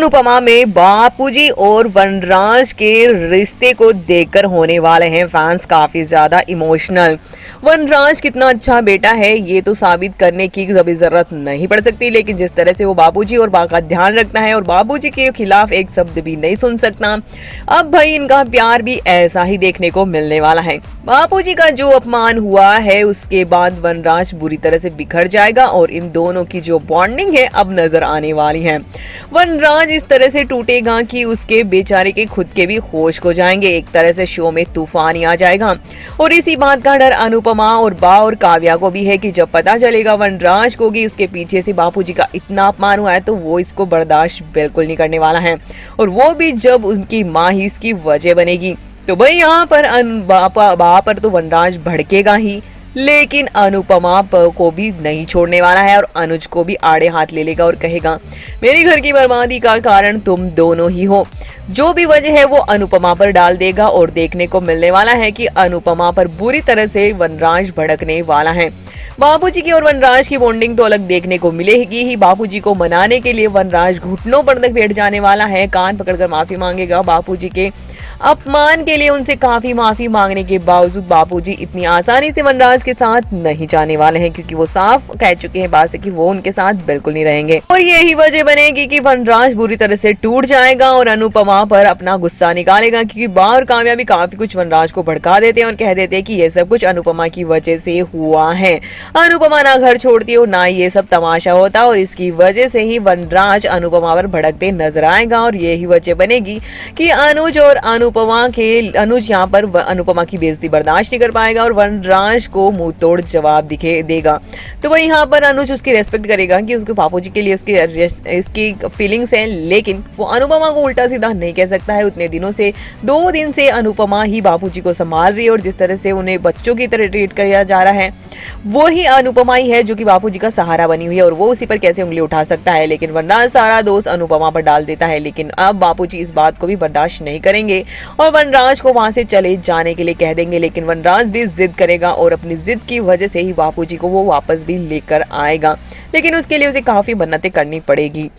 अनुपमा में बापूजी और वनराज के रिश्ते को देखकर होने वाले हैं फैंस काफी ज्यादा इमोशनल। वनराज कितना अच्छा बेटा है ये तो साबित करने की कभी जरूरत नहीं पड़ सकती, लेकिन जिस तरह से वो बापूजी और माँ का ध्यान रखता है और बापूजी के खिलाफ एक शब्द भी नहीं सुन सकता, अब भाई इनका प्यार भी ऐसा ही देखने को मिलने वाला है। बापूजी का जो अपमान हुआ है उसके बाद वनराज बुरी तरह से बिखर जाएगा और इन दोनों की जो बॉन्डिंग है अब नजर आने वाली है। वनराज इस तरह से टूटेगा कि उसके बेचारे के खुद के भी होश खो जाएंगे। एक तरह से शो में तूफान ही आ जाएगा और इसी बात का डर अनुपमा और बा और काव्या को भी है कि जब पता चलेगा वनराज को कि उसके पीछे से बापूजी का इतना अपमान हुआ है तो वो इसको बर्दाश्त बिल्कुल नहीं करने वाला है, और वो भी जब उनकी माँ ही इसकी वजह बनेगी। तो भाई यहाँ पर बा पर तो वनराज भड़केगा ही, लेकिन अनुपमा को भी नहीं छोड़ने वाला है और अनुज को भी आड़े हाथ ले लेगा और कहेगा मेरे घर की बर्बादी का कारण तुम दोनों ही हो। जो भी वजह है वो अनुपमा पर डाल देगा और देखने को मिलने वाला है कि अनुपमा पर बुरी तरह से वनराज भड़कने वाला है। बापूजी की और वनराज की बॉन्डिंग तो अलग देखने को मिलेगी ही। बापूजी को मनाने के लिए वनराज घुटनों पर तक बैठ जाने वाला है, कान पकड़कर माफी मांगेगा। बापूजी के अपमान के लिए उनसे काफी माफी मांगने के बावजूद बापूजी इतनी आसानी से वनराज के साथ नहीं जाने वाले हैं, क्योंकि वो साफ कह चुके हैं बात से कि वो उनके साथ बिल्कुल नहीं रहेंगे। और यही वजह बनेगी कि वनराज बुरी तरह से टूट जाएगा और अनुपमा पर अपना गुस्सा निकालेगा, क्योंकि बा और काव्या भी काफी कुछ वनराज को भड़का देते हैं और कह देते हैं कि ये सब कुछ अनुपमा की वजह से हुआ है। अनुपमा ना घर छोड़ती हो ना ये सब तमाशा होता और इसकी वजह से ही वनराज अनुपमा पर भड़कते नजर आएगा। और यही वजह बनेगी कि अनुज यहाँ पर अनुपमा की बेइज्जती बर्दाश्त नहीं कर पाएगा और वनराज को मुंह तोड़ जवाब दिखे देगा। तो वह यहाँ पर अनुज उसकी रेस्पेक्ट करेगा कि उसके बापूजी के लिए इसकी फीलिंग्स हैं, लेकिन वो अनुपमा को उल्टा सीधा नहीं कह सकता है। उतने दिनों से 2 दिन से अनुपमा ही बापूजी को संभाल रही है और जिस तरह से उन्हें बच्चों की तरह ट्रीट किया जा रहा है वो ही अनुपमा ही है जो कि बापूजी का सहारा बनी हुई है और वो उसी पर कैसे उंगली उठा सकता है। लेकिन वनराज सारा दोष अनुपमा पर डाल देता है, लेकिन अब बापूजी इस बात को भी बर्दाश्त नहीं करेंगे और वनराज को वहां से चले जाने के लिए कह देंगे। लेकिन वनराज भी जिद करेगा और अपनी जिद की वजह से ही बापूजी को वो वापस भी लेकर आएगा, लेकिन उसके लिए उसे काफी मन्नतें करनी पड़ेगी।